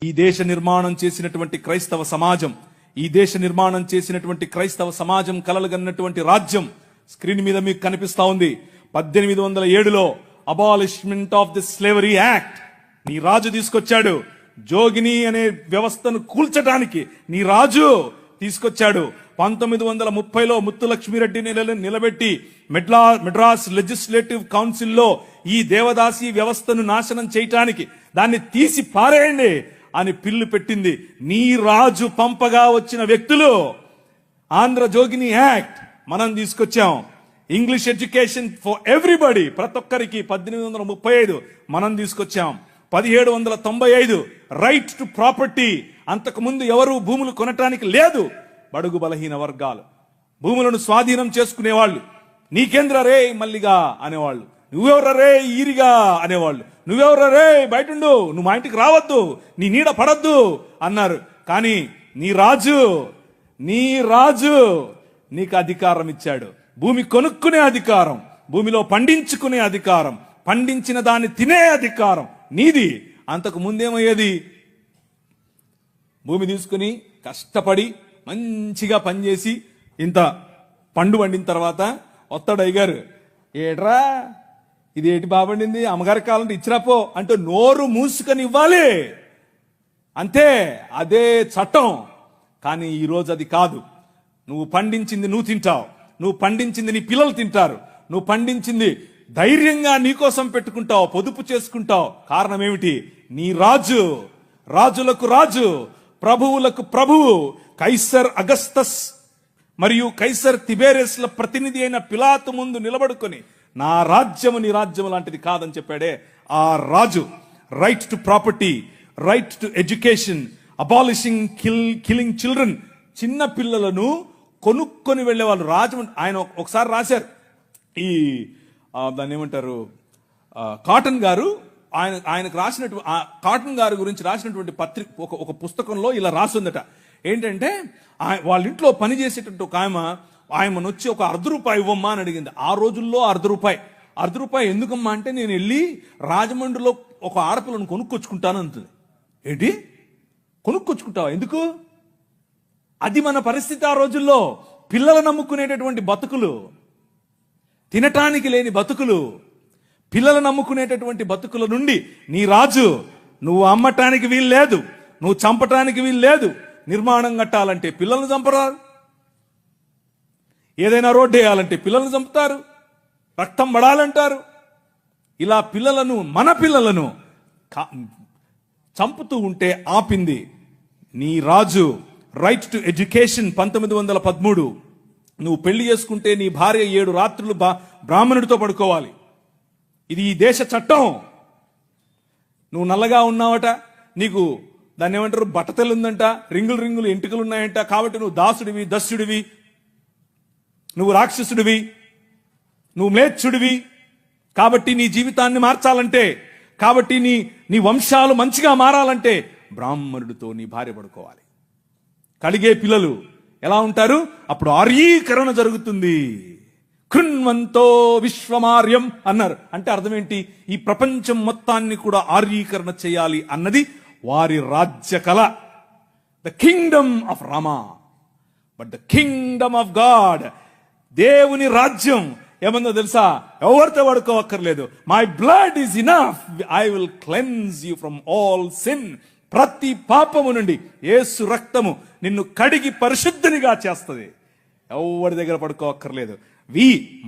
ఈ దేశ నిర్మాణం చేసినటువంటి క్రైస్తవ సమాజం, ఈ దేశ నిర్మాణం చేసినటువంటి క్రైస్తవ సమాజం కలలుగన్నటువంటి రాజ్యం స్క్రీన్ మీద మీకు కనిపిస్తా ఉంది. 1807లో abolishment of the slavery act నీ రాజు తీసుకొచ్చాడు. జోగిని అనే వ్యవస్థను కూల్చడానికి నీ రాజు తీసుకొచ్చాడు. 1930లో ముత్తులక్ష్మిరెడ్డిని నిలబెట్టి మెడ్రాస్ లెజిస్లేటివ్ కౌన్సిల్లో ఈ దేవదాసి వ్యవస్థను నాశనం చేయటానికి, దాన్ని తీసి పారేయండి అని పిల్లు పెట్టింది. నీ రాజు పంపగా వచ్చిన వ్యక్తులు ఆంధ్ర జోగిని యాక్ట్ మనం తీసుకొచ్చాం. ఇంగ్లీష్ ఎడ్యుకేషన్ ఫర్ ఎవ్రీబడి, ప్రతి ఒక్కరికి 1835 మనం తీసుకొచ్చాం. 1795 రైట్ టు ప్రాపర్టీ, అంతకుముందు ఎవరు భూములు కొనటానికి లేదు. బడుగు బలహీన వర్గాలు భూములను స్వాధీనం చేసుకునేవాళ్ళు. నీకేంద్ర రే మల్లిగా అనేవాళ్ళు, నువ్వెవర రే ఈరిగా అనేవాళ్ళు, నువ్వెవర రే బయటుండు, నువ్వు మా ఇంటికి రావద్దు, నీ నీడ పడద్దు అన్నారు. కానీ నీ రాజు నీకు అధికారం ఇచ్చాడు. భూమి కొనుక్కునే అధికారం, భూమిలో పండించుకునే అధికారం, పండించిన దాన్ని తినే అధికారం నీది. అంతకు ముందేమయ్యేది, భూమి తీసుకుని కష్టపడి మంచిగా పనిచేసి ఇంత పండు వండిన తర్వాత వస్తాడు అయ్యగారు, ఏట్రా ఇది ఏటి బాబండింది, అమ్మగారి కాలంటే ఇచ్చిరాపో అంటే నోరు మూసుకొని ఇవ్వాలి అంతే. అదే చట్టం. కానీ ఈరోజు అది కాదు. నువ్వు పండించింది నువ్వు తింటావు, నువ్వు పండించింది నీ పిల్లలు తింటారు, నువ్వు పండించింది ధైర్యంగా నీకోసం పెట్టుకుంటావు, పొదుపు చేసుకుంటావు. కారణం ఏమిటి? నీ రాజు, రాజులకు రాజు, ప్రభువులకు ప్రభువు, కైసర్ అగస్తస్ మరియు కైసర్ తిబేరియస్ల ప్రతినిధి అయిన పిలాతు ముందు నిలబడుకొని నా రాజ్యము నీ రాజ్యము లాంటిది కాదని చెప్పాడే ఆ రాజు. Right to property, right to education, abolishing killing children. చిన్న పిల్లలను కొనుక్కొని వెళ్లేవాళ్ళు. రాజమండ్రి ఆయన ఒకసారి రాశారు, ఈ దాన్ని ఏమంటారు, కాటన్ గారు ఆయనకు రాసినటువంటి కాటన్ గారి గురించి రాసినటువంటి పత్రిక ఒక పుస్తకంలో ఇలా రాసిందట. ఏంటంటే వాళ్ళ ఇంట్లో పనిచేసేటట్టు ఒక ఆయమను వచ్చి ఒక ₹1 ఇవ్వమ్మా అని అడిగింది. ఆ రోజుల్లో ₹1 ఎందుకమ్మా అంటే, నేను వెళ్ళి రాజమండ్రిలో ఒక ఆడపిల్లను కొనుక్కొచ్చుకుంటాను అంటుంది. ఏంటి కొనుక్కొచ్చుకుంటావా? ఎందుకు? అది మన పరిస్థితి ఆ రోజుల్లో. పిల్లలు నమ్ముకునేటటువంటి బతుకులు, తినటానికి లేని బతుకులు, పిల్లలు నమ్ముకునేటటువంటి బతుకుల నుండి నీ రాజు, నువ్వు అమ్మటానికి వీలు లేదు, నువ్వు చంపటానికి వీలు లేదు. నిర్మాణం కట్టాలంటే పిల్లల్ని చంపరారు, ఏదైనా రోడ్డు వేయాలంటే పిల్లల్ని చంపుతారు, రక్తం పడాలంటారు. ఇలా మన పిల్లలను చంపుతూ ఉంటే ఆపింది నీ రాజు. Right to education 1913. నువ్వు పెళ్లి చేసుకుంటే నీ భార్య 7 రాత్రులు బ్రాహ్మణుడితో పడుకోవాలి. ఇది ఈ దేశ చట్టం. నువ్వు నల్లగా ఉన్నావట, నీకు దాన్ని ఏమంటారు బట్టతెలుందంట, రింగులు ఎంటుకలు ఉన్నాయంట, కాబట్టి నువ్వు దాసుడివి, దస్యుడివి, నువ్వు రాక్షసుడివి, నువ్వు మ్లేచ్ఛుడివి. కాబట్టి నీ జీవితాన్ని మార్చాలంటే, కాబట్టి నీ వంశాలు మంచిగా మారాలంటే బ్రాహ్మణుడితో నీ భార్య పడుకోవాలి. కలిగే పిల్లలు ఎలా ఉంటారు? అప్పుడు ఆర్యీకరణ జరుగుతుంది. కృణ్వంతో విశ్వమార్యం అన్నారు. అంటే అర్థం ఏంటి? ఈ ప్రపంచం మొత్తాన్ని కూడా ఆర్యీకరణ చేయాలి అన్నది వారి రాజ్య కళ. The kingdom of Rama, but the kingdom of god, దేవుని రాజ్యం ఏమందో తెలుసా? ఎవరితో పడుకోవక్కర్లేదు. My blood is enough, I will cleanse you from all sin. ప్రతి పాపము నుండి యేసు రక్తము నిన్ను కడిగి పరిశుద్ధనిగా చేస్తుంది. ఎవరి దగ్గర పడుకోవక్కర్లేదు.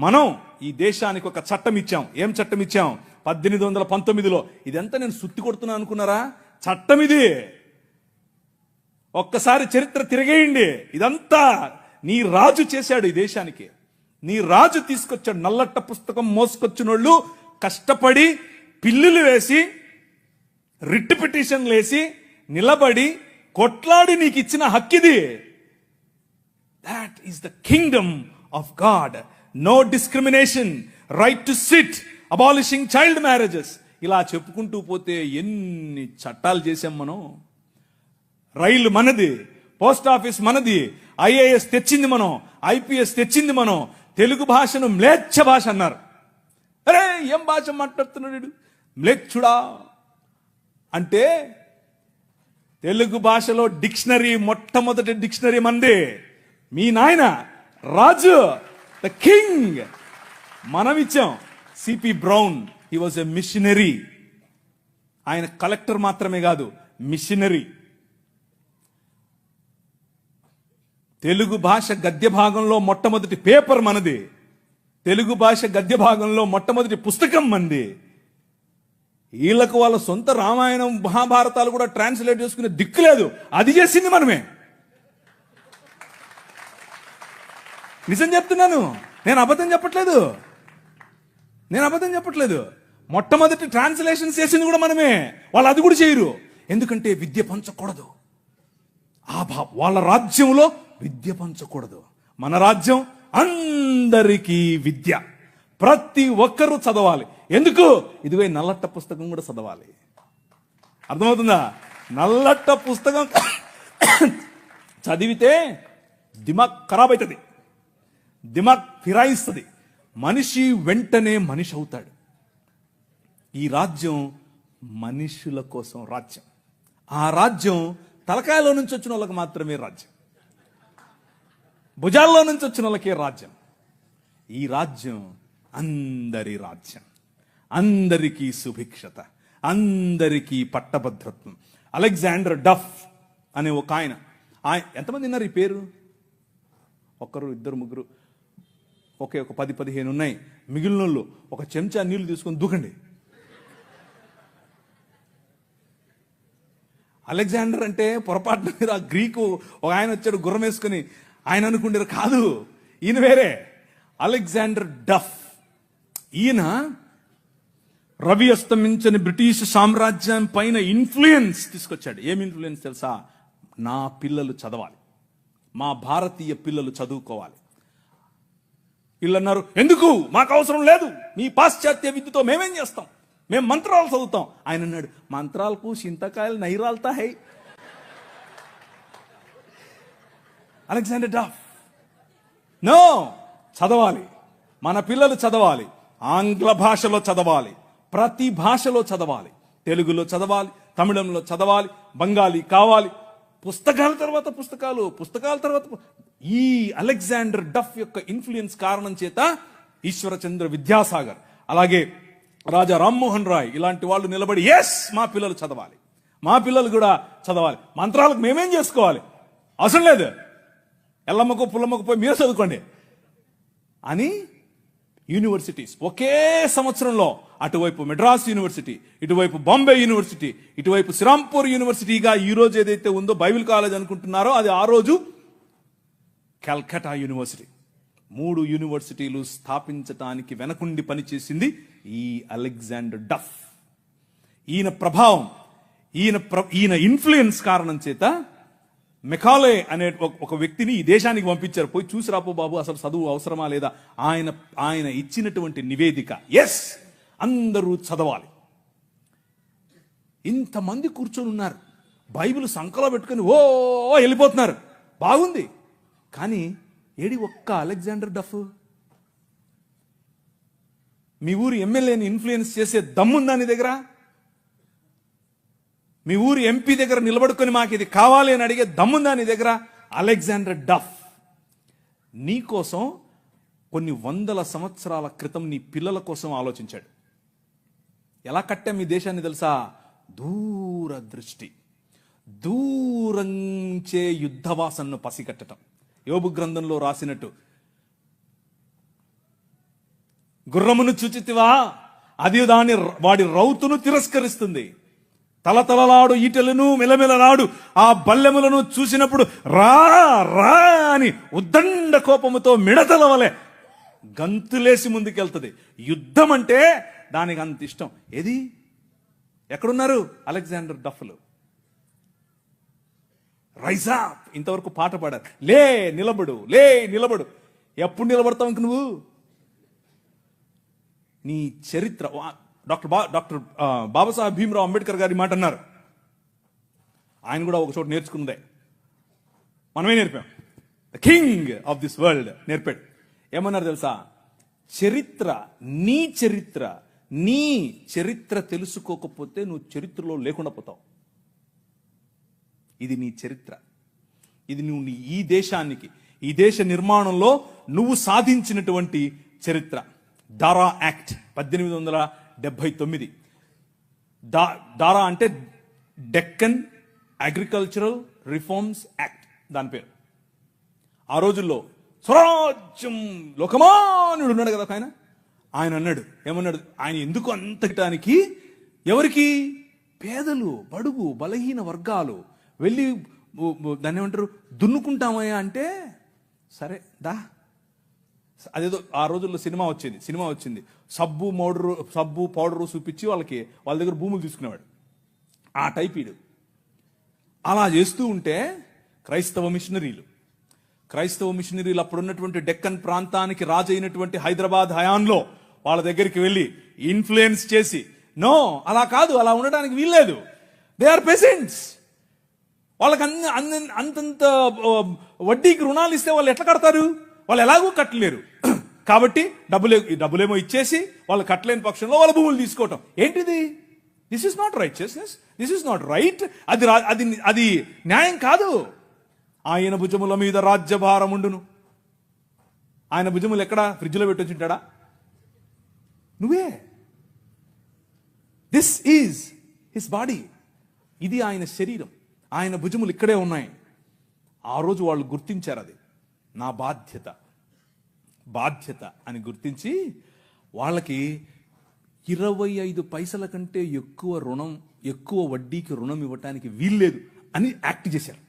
మనం ఈ దేశానికి ఒక చట్టం ఇచ్చాం. ఏం చట్టం ఇచ్చాం? 1819లో. ఇదంతా నేను సుత్తి కొడుతున్నా అనుకున్నారా? చట్టం ఇది. ఒక్కసారి చరిత్ర తిరిగేయండి. ఇదంతా నీ రాజు చేశాడు ఈ దేశానికి. నీ రాజు తీసుకొచ్చాడు. నల్లట్ట పుస్తకం మోసుకొచ్చినోళ్ళు కష్టపడి పిల్లులు వేసి, రిట్ పిటిషన్లు వేసి, నిలబడి కొట్లాడి నీకు ఇచ్చిన హక్కిది. That is the kingdom of god. No discrimination, right to sit, abolishing child marriages. ఇలా చెప్పుకుంటూ పోతే ఎన్ని చట్టాలు చేశాం మనం. రైలు మనది, పోస్ట్ ఆఫీస్ మనది, IAS తెచ్చింది మనం, IPS తెచ్చింది మనం. తెలుగు భాషను మ్లేచ్ఛ భాష అన్నారు. అరే ఏం భాష మాట్లాడుతున్నాడు మ్లేచ్ఛుడా అంటే తెలుగు భాషలో డిక్షనరీ, మొట్టమొదటి డిక్షనరీ మంది మీ నాయన రాజు, ద కింగ్. మనమిచ్చాం. C P Brown, he was a missionary. ఆయన కలెక్టర్ మాత్రమే కాదు, మిషనరీ. తెలుగు భాష గద్య భాగంలో మొట్టమొదటి పేపర్ మనది. తెలుగు భాష గద్య భాగంలో మొట్టమొదటి పుస్తకం మంది. వీళ్ళకు వాళ్ళ సొంత రామాయణం, మహాభారతాలు కూడా ట్రాన్స్లేట్ చేసుకునే దిక్కు లేదు. అది చేసింది మనమే. నిజం చెప్తున్నాను, నేను అబద్ధం చెప్పట్లేదు. మొట్టమొదటి ట్రాన్స్లేషన్ చేసింది కూడా మనమే. వాళ్ళు అది కూడా చేయరు. ఎందుకంటే విద్య పంచకూడదు. వాళ్ళ రాజ్యంలో విద్య పంచకూడదు. మన రాజ్యం అందరికీ విద్య. ప్రతి ఒక్కరూ చదవాలి. ఎందుకు? ఇదిగో నల్లట్ట పుస్తకం కూడా చదవాలి. అర్థమవుతుందా? నల్లట్ట పుస్తకం చదివితే దిమాగ్ ఖరాబ్ అవుతుంది, దిమాగ్ ఫిరాయిస్తుంది. మనిషి వెంటనే మనిషి అవుతాడు. ఈ రాజ్యం మనుషుల కోసం రాజ్యం. ఆ రాజ్యం తలకాయలో నుంచి వచ్చిన వాళ్ళకి మాత్రమే రాజ్యం, భుజాల్లో నుంచి వచ్చిన వాళ్ళకే రాజ్యం. ఈ రాజ్యం అందరి రాజ్యం, అందరికీ సుభిక్షత, అందరికీ పట్టభద్రత్వం. అలెగ్జాండర్ డఫ్ అనే ఒక ఆయన, ఎంతమంది ఉన్నారు ఈ పేరు? ఒకరు, ఇద్దరు, ముగ్గురు, ఒకే ఒక 10-15 ఉన్నాయి. మిగిలిన వాళ్ళు ఒక చెంచా నీళ్లు తీసుకొని దూకండి. అలెగ్జాండర్ అంటే పొరపాటున మీద గ్రీకు ఒక ఆయన వచ్చాడు గుర్రం వేసుకుని, ఆయన అనుకుంటారు కాదు, ఈయన వేరే. అలెగ్జాండర్ డఫ్. ఈయన రవి అస్తమించని బ్రిటిష్ సామ్రాజ్యం పైన ఇన్ఫ్లుయెన్స్ తీసుకొచ్చాడు. ఏం ఇన్ఫ్లుయెన్స్ తెలుసా? నా పిల్లలు చదవాలి, మా భారతీయ పిల్లలు చదువుకోవాలి. వీళ్ళు అన్నారు, ఎందుకు, మాకు అవసరం లేదు, మీ పాశ్చాత్య విద్యతో మేమేం చేస్తాం, మేము మంత్రాలు చదువుతాం. ఆయన అన్నాడు, మంత్రాలకు చింతకాయలు నైరాల్తా హై. అలెగ్జాండర్ డఫ్, నో, చదవాలి, మన పిల్లలు చదవాలి, ఆంగ్ల భాషలో చదవాలి, ప్రతి భాషలో చదవాలి, తెలుగులో చదవాలి, తమిళంలో చదవాలి, బెంగాలీ కావాలి, పుస్తకాల తర్వాత పుస్తకాలు, పుస్తకాల తర్వాత. ఈ అలెగ్జాండర్ డఫ్ యొక్క ఇన్ఫ్లుయెన్స్ కారణం చేత ఈశ్వరచంద్ర విద్యాసాగర్, అలాగే రాజా రామ్మోహన్ రాయ్ ఇలాంటి వాళ్ళు నిలబడి, ఎస్, మా పిల్లలు చదవాలి, మా పిల్లలు కూడా చదవాలి, మంత్రాలకు మేమేం చేసుకోవాలి, అవసరం లేదు, ఎల్లమ్మకు పుల్లమ్మకు పోయి మీరు చదువుకోండి అని యూనివర్సిటీస్ ఒకే సంవత్సరంలో, అటువైపు మెడ్రాస్ యూనివర్సిటీ, ఇటువైపు బాంబే యూనివర్సిటీ, ఇటువైపు శ్రీరాంపూర్ యూనివర్సిటీగా ఈ రోజు ఏదైతే ఉందో బైబిల్ కాలేజ్ అనుకుంటున్నారో అది ఆ రోజు కల్కటా యూనివర్సిటీ. 3 యూనివర్సిటీలు స్థాపించటానికి వెనకుండి పనిచేసింది ఈ అలెగ్జాండర్ డఫ్. ఈయన ప్రభావం, ఈయన ఇన్ఫ్లుయెన్స్ కారణం చేత మెకాలే అనే ఒక వ్యక్తిని ఈ దేశానికి పంపించారు. పోయి చూసి రాపో బాబు, అసలు చదువు అవసరమా లేదా. ఆయన ఇచ్చినటువంటి నివేదిక, ఎస్, అందరూ చదవాలి. ఇంతమంది కూర్చొని ఉన్నారు, బైబిల్ సంకలో పెట్టుకుని ఓ వెళ్ళిపోతున్నారు, బాగుంది. కానీ ఏడి ఒక్క అలెగ్జాండర్ డఫ్? మీ ఊరి ఎమ్మెల్యేని ఇన్ఫ్లుయెన్స్ చేసే దమ్ముందా నీ దగ్గర? మీ ఊరి ఎంపీ దగ్గర నిలబడుకొని మాకు ఇది కావాలి అని అడిగే దమ్ముందా నీ దగ్గర? అలెగ్జాండర్ డఫ్ నీ కోసం కొన్ని 100 సంవత్సరాల క్రితం నీ పిల్లల కోసం ఆలోచించాడు. ఎలా కట్టాం మీ దేశాన్ని తెలుసా? దూరదృష్టి, దూరంచే యుద్ధవాసనను పసిగట్టడం. యోబు గ్రంథంలో రాసినట్టు, గుర్రమును చూచితివా, అది వాడి రౌతును తిరస్కరిస్తుంది, తలతలలాడు ఈటెలను మెలమెలలాడు ఆ బల్లెములను చూసినప్పుడు రా రా అని ఉద్దండ కోపముతో మిడతల వలె గంతులేసి ముందుకెళ్తుంది. యుద్ధం అంటే దానికి అంత ఇష్టం. ఏది, ఎక్కడున్నారు అలెగ్జాండర్ డఫ్లు? రైజ్ అప్, ఇంతవరకు పాట పాడారు, లే నిలబడు, లే నిలబడు. ఎప్పుడు నిలబడతావు ఇంక నువ్వు? నీ చరిత్ర. డాక్టర్ బాబాసాహెబ్ భీమ్రావ్ అంబేద్కర్ గారి మాట అన్నారు. ఆయన కూడా ఒక చోట నేర్చుకుందే, మనమే నేర్పాం. The king of this world నేర్పాడు. ఏమన్నారు తెలుసా? చరిత్ర, నీ చరిత్ర తెలుసుకోకపోతే నువ్వు చరిత్రలో లేకుండా పోతావు. ఇది నీ చరిత్ర. ఇది నువ్వు ఈ దేశానికి, ఈ దేశ నిర్మాణంలో నువ్వు సాధించినటువంటి చరిత్ర. దారా యాక్ట్ 1879. దారా అంటే డెక్కన్ అగ్రికల్చరల్ రిఫార్మ్స్ యాక్ట్ దాని పేరు. ఆ రోజుల్లో స్వరాజ్యం లోకమానుడు ఉన్నాడు కదా ఆయన అన్నాడు, ఏమన్నాడు, ఆయన ఎందుకు అంతటానికి, ఎవరికి? పేదలు, బడుగు, బలహీన వర్గాలు వెళ్ళి దాన్ని ఏమంటారు, దున్నుకుంటామయ్యా అంటే, సరే దా. అదేదో ఆ రోజుల్లో సినిమా వచ్చింది, సబ్బు పౌడరు చూపించి వాళ్ళ దగ్గర భూములు తీసుకునేవాడు. ఆ టైప్ ఈడు. అలా చేస్తూ ఉంటే క్రైస్తవ మిషనరీలు అప్పుడున్నటువంటి డెక్కన్ ప్రాంతానికి రాజు అయినటువంటి హైదరాబాద్ హయాంలో వాళ్ళ దగ్గరికి వెళ్ళి ఇన్ఫ్లుయెన్స్ చేసి, నో అలా కాదు, అలా ఉండడానికి వీల్లేదు, దే ఆర్ పెసెంట్స్, వాళ్ళకి అంతంత వడ్డీకి రుణాలు ఇస్తే వాళ్ళు ఎట్లా కడతారు, వాళ్ళు ఎలాగూ కట్టలేరు. కాబట్టి డబ్బులేమో ఇచ్చేసి వాళ్ళు కట్టలేని పక్షంలో వాళ్ళ భూములు తీసుకోవటం ఏంటిది? This is not righteousness, this is not right. అది న్యాయం కాదు. ఆయన భుజముల మీద రాజ్యభారముండును. ఆయన భుజములు ఎక్కడ? ఫ్రిడ్జ్లో పెట్టొచ్చుంటాడా? నువ్వే. This is his body. ఇది ఆయన శరీరం, ఆయన భుజములు ఇక్కడే ఉన్నాయి. ఆ రోజు వాళ్ళు గుర్తించారు, అది నా బాధ్యత అని గుర్తించి వాళ్ళకి 25 పైసల కంటే ఎక్కువ వడ్డీకి రుణం ఇవ్వటానికి వీల్లేదు అని యాక్ట్ చేశారు.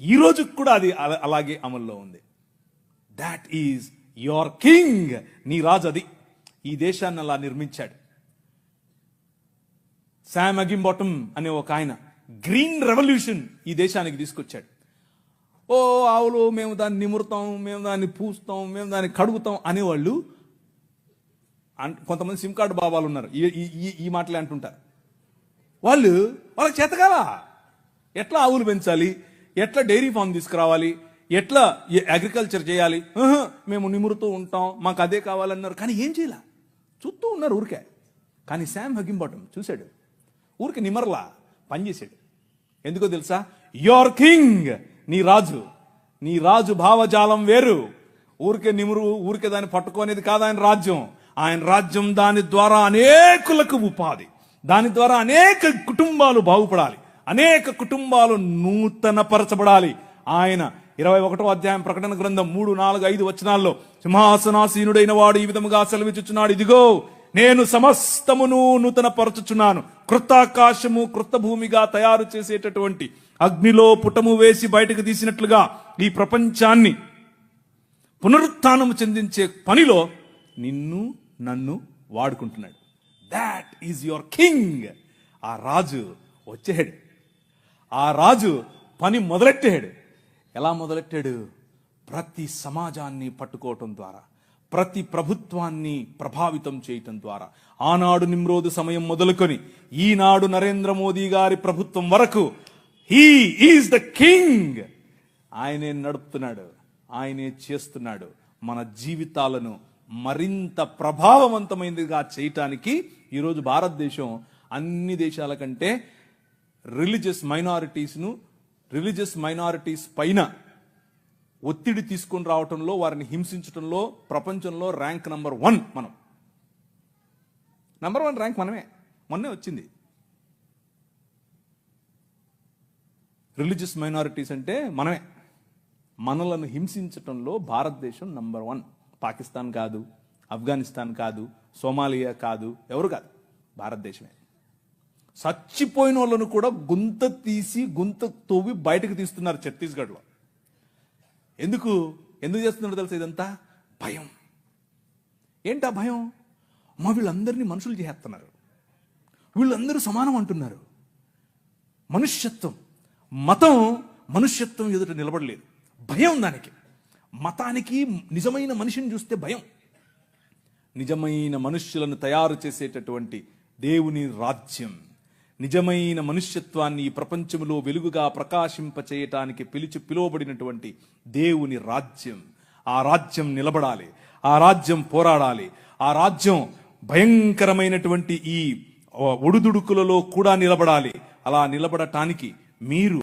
ఈ రోజు కూడా అది అలాగే అమల్లో ఉంది. That is your king. నీ రాజు అది. ఈ దేశాన్ని అలా నిర్మించాడు. శామ్ అగింబాటమ్ అనే ఒక ఆయన గ్రీన్ రెవల్యూషన్ ఈ దేశానికి తీసుకొచ్చాడు. ఓ ఆవులు, మేము దాన్ని నిమురుతాం, మేము దాన్ని పూస్తాం, మేము దాన్ని కడుగుతాం అనేవాళ్ళు. కొంతమంది సిమ్ కార్డు బాబాలు ఉన్నారు, ఈ మాటలే అంటుంటారు. వాళ్ళకి చేతకాల ఎట్లా ఆవులు పెంచాలి, ఎట్లా డైరీ ఫామ్ తీసుకురావాలి, ఎట్లా అగ్రికల్చర్ చేయాలి, మేము నిమురుతూ ఉంటాం, మాకు అదే కావాలన్నారు. కానీ ఏం చేయాల, చూస్తూ ఉన్నారు ఊరికే. కానీ శామ్ అగింబాటమ్ చూశాడు, ఊరికి నిమర్లా పనిచేశాడు. ఎందుకో తెలుసా? యువర్ కింగ్, నీ రాజు భావజాలం వేరు. ఊరికే దాన్ని పట్టుకోనేది కాదు ఆయన రాజ్యం. ఆయన రాజ్యం దాని ద్వారా అనేకులకు ఉపాధి, దాని ద్వారా అనేక కుటుంబాలు బాగుపడాలి, అనేక కుటుంబాలు నూతనపరచబడాలి. ఆయన 21వ అధ్యాయం ప్రకటన గ్రంథం 3, 4, 5 వచనాల్లో సింహాసనాసీనుడైన వాడు ఈ విధముగా సెలవిచ్చుచున్నాడు, ఇదిగో నేను సమస్తమును నూతనపరచుచున్నాను. క్రొత్త ఆకాశము క్రొత్త భూమిగా తయారు చేసేటటువంటి అగ్నిలో పుటము వేసి బయటకు తీసినట్లుగా ఈ ప్రపంచాన్ని పునరుత్థానము చెందించే పనిలో నన్ను వాడుకుంటున్నాడు. That is your king. ఆ రాజు వచ్చాడు, ఆ రాజు పని మొదలెట్టాడు. ఎలా మొదలెట్టాడు? ప్రతి సమాజాన్ని పట్టుకోవటం ద్వారా, ప్రతి ప్రభుత్వాన్ని ప్రభావితం చేయటం ద్వారా. ఆనాడు నిమ్రోదు సమయం మొదలుకొని ఈనాడు నరేంద్ర మోదీ గారి ప్రభుత్వం వరకు హీ ఈజ్ ద కింగ్. ఆయనే నడుపుతున్నాడు, ఆయనే చేస్తున్నాడు. మన జీవితాలను మరింత ప్రభావవంతమైనదిగా చేయటానికి ఈరోజు భారతదేశం అన్ని దేశాల కంటే రిలీజియస్ మైనారిటీస్ పైన ఒత్తిడి తీసుకొని రావటంలో, వారిని హింసించడంలో ప్రపంచంలో ర్యాంక్ నంబర్ 1 మనం. నంబర్ 1 ర్యాంక్ మొన్నే వచ్చింది. రిలీజియస్ మైనారిటీస్ అంటే మనలను హింసించటంలో భారతదేశం నంబర్ 1. పాకిస్తాన్ కాదు, ఆఫ్ఘనిస్తాన్ కాదు, సోమాలియా కాదు, ఎవరు కాదు, భారతదేశమే. చచ్చిపోయిన వాళ్ళను కూడా గుంత తవ్వి బయటకు తీస్తున్నారు ఛత్తీస్గఢ్లో. ఎందుకు చేస్తున్నారు తెలుసా? ఇదంతా భయం. ఏంటా భయం? వీళ్ళందరినీ మనుషులు చేస్తున్నారు, వీళ్ళందరూ సమానం అంటున్నారు. మతం మనుష్యత్వం ఎదుట నిలబడలేదు. భయం దానికి. మతానికి నిజమైన మనిషిని చూస్తే భయం. నిజమైన మనుష్యులను తయారు చేసేటటువంటి దేవుని రాజ్యం, నిజమైన మనుష్యత్వాన్ని ఈ ప్రపంచంలో వెలుగుగా ప్రకాశింపచేయటానికి పిలువబడినటువంటి దేవుని రాజ్యం. ఆ రాజ్యం నిలబడాలి, ఆ రాజ్యం పోరాడాలి, ఆ రాజ్యం భయంకరమైనటువంటి ఈ ఒడుదుడుకులలో కూడా నిలబడాలి. అలా నిలబడటానికి మీరు